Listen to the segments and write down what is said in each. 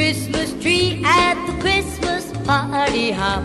Christmas tree at the Christmas party hop.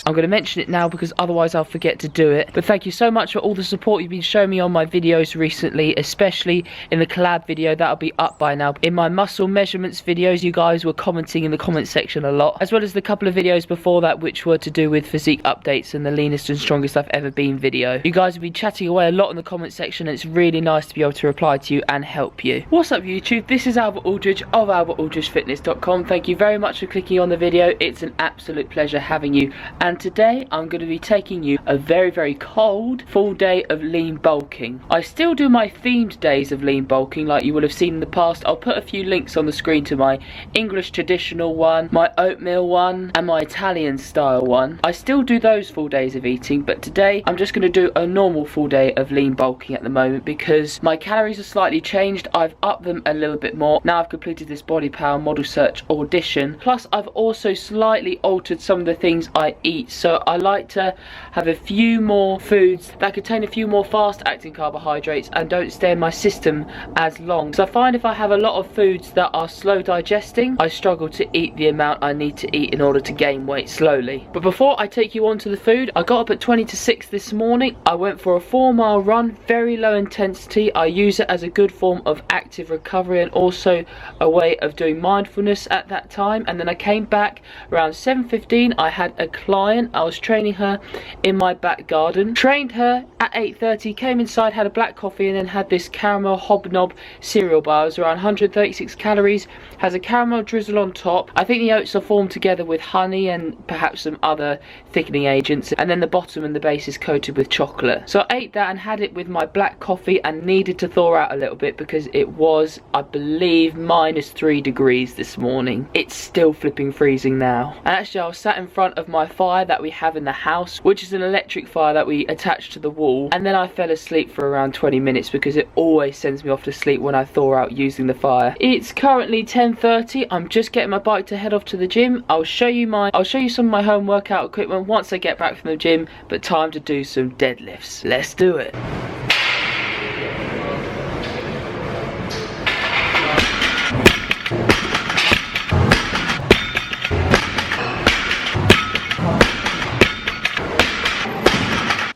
I'm going to mention it now because otherwise I'll forget to do it. But thank you so much for all the support you've been showing me on my videos recently, especially in the collab video that'll be up by now. In my muscle measurements videos, you guys were commenting in the comment section a lot, as well as the couple of videos before that which were to do with physique updates and the leanest and strongest I've ever been video. You guys have been chatting away a lot in the comment section, and it's really nice to be able to reply to you and help you. What's up YouTube? This is Albert Aldridge of albertaldridgefitness.com. Thank you very much for clicking on the video. It's an absolute pleasure having you. And today I'm going to be taking you a very cold full day of lean bulking. I still do my themed days of lean bulking like you will have seen in the past. I'll put a few links on the screen to my English traditional one, my oatmeal one, and my Italian style one. I still do those full days of eating, but today I'm just going to do a normal full day of lean bulking at the moment because my calories are slightly changed. I've upped them a little bit more. Now I've completed this body power model search audition. Plus I've also slightly altered some of the things I eat. So I like to have a few more foods that contain a few more fast acting carbohydrates and don't stay in my system as long. So I find if I have a lot of foods that are slow digesting, I struggle to eat the amount I need to eat in order to gain weight slowly. But before I take you on to the food, I got up at 20 to 6 this morning. I went for a 4-mile run, very low intensity. I use it as a good form of active recovery and also a way of doing mindfulness at that time. And then I came back around 7:15. I had a client. I was training her in my back garden. Trained her at 8:30, came inside, had a black coffee, and then had this caramel hobnob cereal bar. It was around 136 calories, has a caramel drizzle on top. I think the oats are formed together with honey and perhaps some other thickening agents, and then the bottom and the base is coated with chocolate. So I ate that and had it with my black coffee and needed to thaw out a little bit because it was, I believe, -3 degrees this morning. It's still flipping freezing now. And actually I was sat in front of my fire that we have in the house, which is an electric fire that we attach to the wall, and then I fell asleep for around 20 minutes because it always sends me off to sleep when I thaw out using the fire. It's currently 10:30. I'm just getting my bike to head off to the gym. I'll show you some of my home workout equipment once I get back from the gym, but time to do some deadlifts. Let's do it.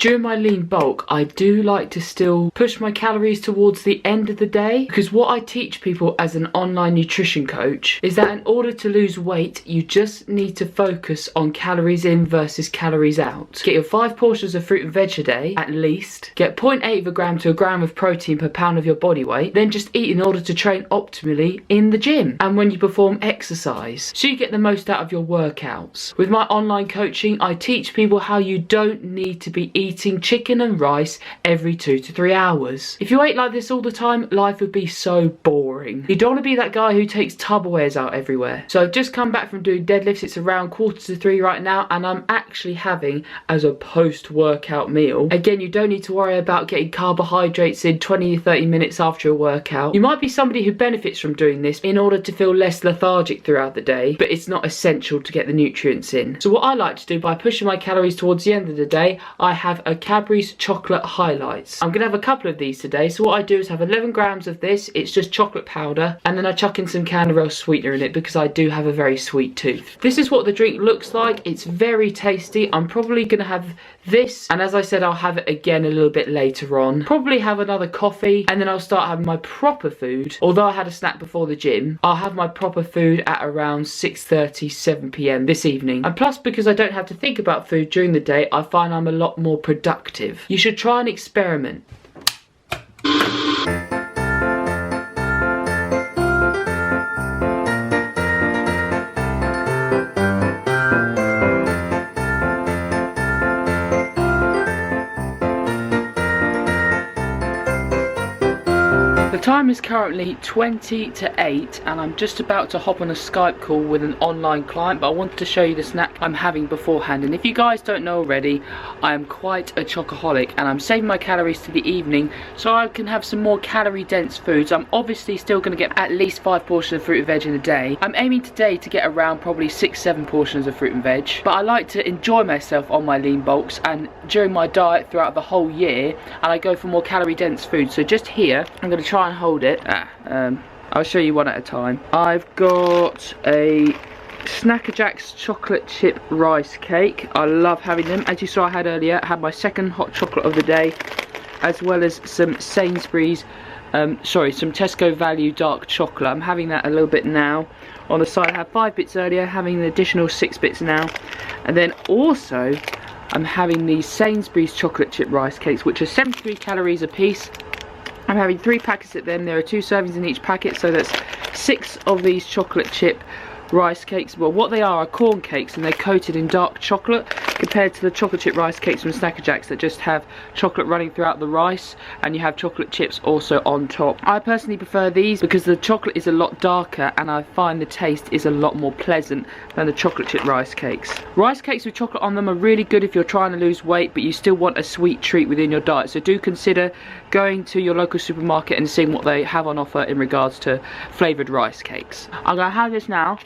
During my lean bulk, I do like to still push my calories towards the end of the day, because what I teach people as an online nutrition coach is that in order to lose weight, you just need to focus on calories in versus calories out. Get your 5 portions of fruit and veg a day, at least. Get 0.8 of a gram to a gram of protein per pound of your body weight. Then just eat in order to train optimally in the gym and when you perform exercise, so you get the most out of your workouts. With my online coaching, I teach people how you don't need to be eating chicken and rice every 2 to 3 hours. If you ate like this all the time, life would be so boring. You don't want to be that guy who takes Tupperwares out everywhere. So I've just come back from doing deadlifts. It's around 2:45 right now, and I'm actually having as a post-workout meal. Again, you don't need to worry about getting carbohydrates in 20 to 30 minutes after a workout. You might be somebody who benefits from doing this in order to feel less lethargic throughout the day, but it's not essential to get the nutrients in. So what I like to do, by pushing my calories towards the end of the day, I have a Cadbury's chocolate highlights. I'm gonna have a couple of these today. So what I do is have 11 grams of this. It's just chocolate powder, and then I chuck in some Canderel sweetener in it because I do have a very sweet tooth. This is what the drink looks like. It's very tasty. I'm probably gonna have this, and as I said, I'll have it again a little bit later on. Probably have another coffee, and then I'll start having my proper food. Although I had a snack before the gym, I'll have my proper food at around 6:30, 7 p.m. this evening. And plus, because I don't have to think about food during the day, I find I'm a lot more productive. You should try and experiment. The time is currently 20 to 8 and I'm just about to hop on a Skype call with an online client, but I wanted to show you the snack I'm having beforehand. And if you guys don't know already, I am quite a chocoholic and I'm saving my calories to the evening so I can have some more calorie dense foods. I'm obviously still going to get at least 5 portions of fruit and veg in a day. I'm aiming today to get around probably 6-7 portions of fruit and veg, but I like to enjoy myself on my lean bulks and during my diet throughout the whole year, and I go for more calorie dense food. So just here, I'm going to try and hold it. I'll show you one at a time. I've got a Snacker Jack's chocolate chip rice cake. I love having them. As you saw I had earlier, I had my second hot chocolate of the day, as well as some Sainsbury's, some Tesco Value dark chocolate. I'm having that a little bit now. On the side I had 5 bits earlier, having an additional 6 bits now. And then also, I'm having these Sainsbury's chocolate chip rice cakes, which are 73 calories a piece. I'm having 3 packets of them. There are 2 servings in each packet, so that's 6 of these chocolate chip rice cakes. Well, what they are corn cakes and they're coated in dark chocolate, compared to the chocolate chip rice cakes from Snacker Jacks that just have chocolate running throughout the rice and you have chocolate chips also on top. I personally prefer these because the chocolate is a lot darker and I find the taste is a lot more pleasant than the chocolate chip rice cakes. Rice cakes with chocolate on them are really good if you're trying to lose weight but you still want a sweet treat within your diet, so do consider going to your local supermarket and seeing what they have on offer in regards to flavoured rice cakes. I'm going to have this now,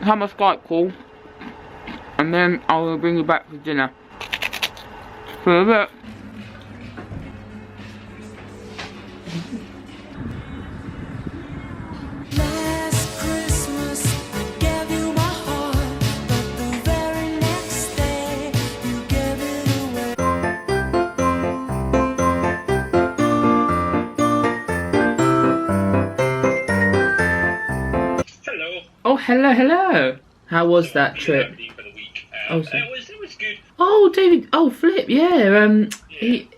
have my Skype call, and then I will bring you back for dinner. For a bit. Last Christmas I gave you my heart, but the very next day you gave it away. Hello. Oh, hello. How was that trip? For the week. Oh, It was good. Oh, David. Oh, Flip. Yeah. He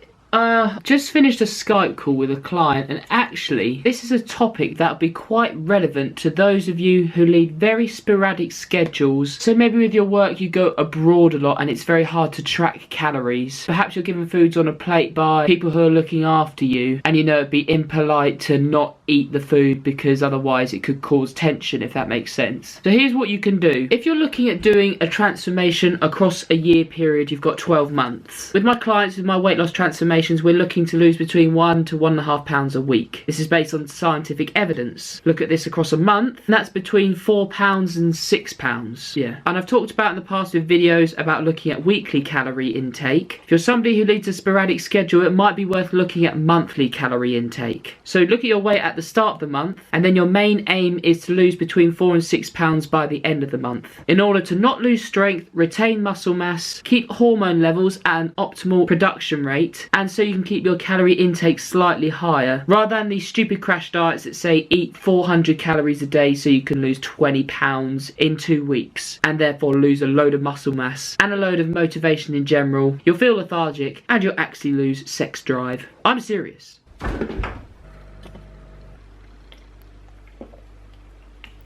just finished a Skype call with a client, and actually, this is a topic that would be quite relevant to those of you who lead very sporadic schedules. So maybe with your work you go abroad a lot and it's very hard to track calories. Perhaps you're given foods on a plate by people who are looking after you, and you know it'd be impolite to not eat the food because otherwise it could cause tension, if that makes sense. So here's what you can do. If you're looking at doing a transformation across a year period, you've got 12 months. With my clients, with my weight loss transformations, we're looking to lose between 1 to 1.5 pounds a week. This is based on scientific evidence. Look at this across a month, and that's between £4 and £6. Yeah. And I've talked about in the past with videos about looking at weekly calorie intake. If you're somebody who leads a sporadic schedule, it might be worth looking at monthly calorie intake. So look at your weight at the start of the month, and then your main aim is to lose between 4 and 6 pounds by the end of the month. In order to not lose strength, retain muscle mass, keep hormone levels at an optimal production rate, and so you can keep your calorie intake slightly higher, rather than these stupid crash diets that say eat 400 calories a day so you can lose 20 pounds in 2 weeks, and therefore lose a load of muscle mass and a load of motivation in general. You'll feel lethargic and you'll actually lose sex drive. I'm serious.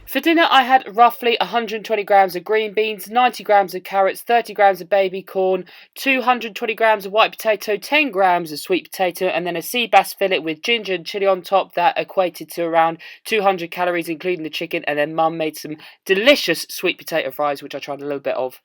For dinner, I had roughly 120 grams of green beans, 90 grams of carrots, 30 grams of baby corn, 220 grams of white potato, 10 grams of sweet potato, and then a sea bass fillet with ginger and chilli on top that equated to around 200 calories, including the chicken. And then Mum made some delicious sweet potato fries, which I tried a little bit of.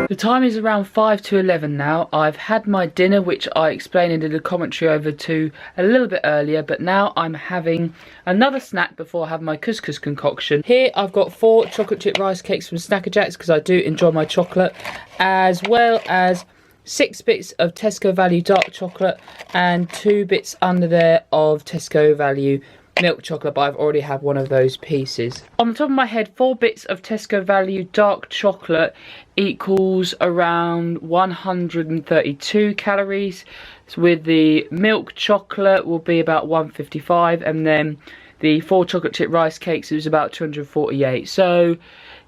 The time is around 5 to 11 now. I've had my dinner, which I explained and did a commentary over to a little bit earlier, but now I'm having another snack before I have my couscous concoction. Here I've got 4 chocolate chip rice cakes from Snacker Jacks because I do enjoy my chocolate, as well as 6 bits of Tesco Value dark chocolate and 2 bits under there of Tesco Value milk chocolate, but I've already had one of those pieces. On the top of my head, 4 bits of Tesco Value dark chocolate equals around 132 calories. So with the milk chocolate will be about 155, and then the 4 chocolate chip rice cakes is about 248. So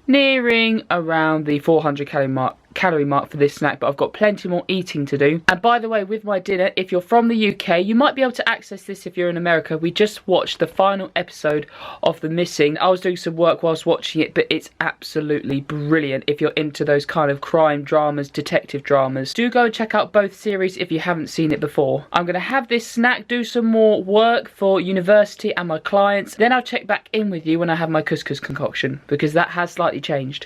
nearing around the 400 calorie mark for this snack, but I've got plenty more eating to do. And by the way, with my dinner, if you're from the UK, you might be able to access this if you're in America. We just watched the final episode of The Missing. I was doing some work whilst watching it, but it's absolutely brilliant if you're into those kind of crime dramas, detective dramas. Do go and check out both series if you haven't seen it before. I'm going to have this snack, do some more work for university and my clients. Then I'll check back in with you when I have my couscous concoction, because that has slightly changed.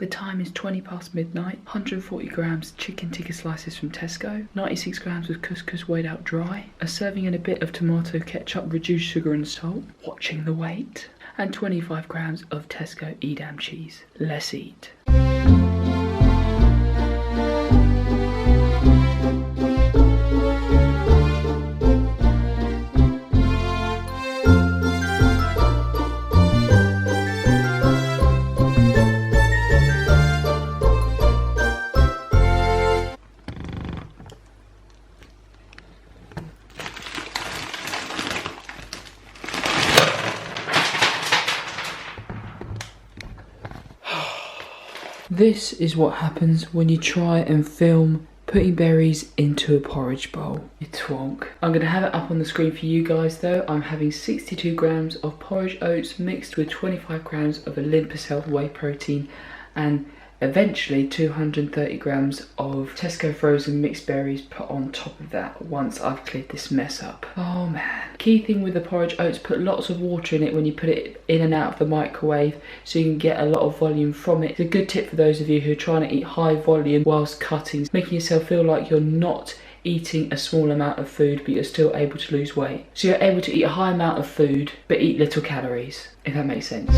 The time is 20 past midnight. 140 grams chicken tikka slices from Tesco. 96 grams of couscous weighed out dry. A serving and a bit of tomato ketchup, reduced sugar and salt. Watching the weight. And 25 grams of Tesco Edam cheese. Let's eat. This is what happens when you try and film putting berries into a porridge bowl. You twonk. I'm going to have it up on the screen for you guys though. I'm having 62 grams of porridge oats mixed with 25 grams of Olympus Health whey protein and eventually 230 grams of Tesco frozen mixed berries put on top of that once I've cleared this mess up. Oh man. Key thing with the porridge oats, put lots of water in it when you put it in and out of the microwave so you can get a lot of volume from it. It's a good tip for those of you who are trying to eat high volume whilst cutting, making yourself feel like you're not eating a small amount of food but you're still able to lose weight. So you're able to eat a high amount of food but eat little calories, if that makes sense.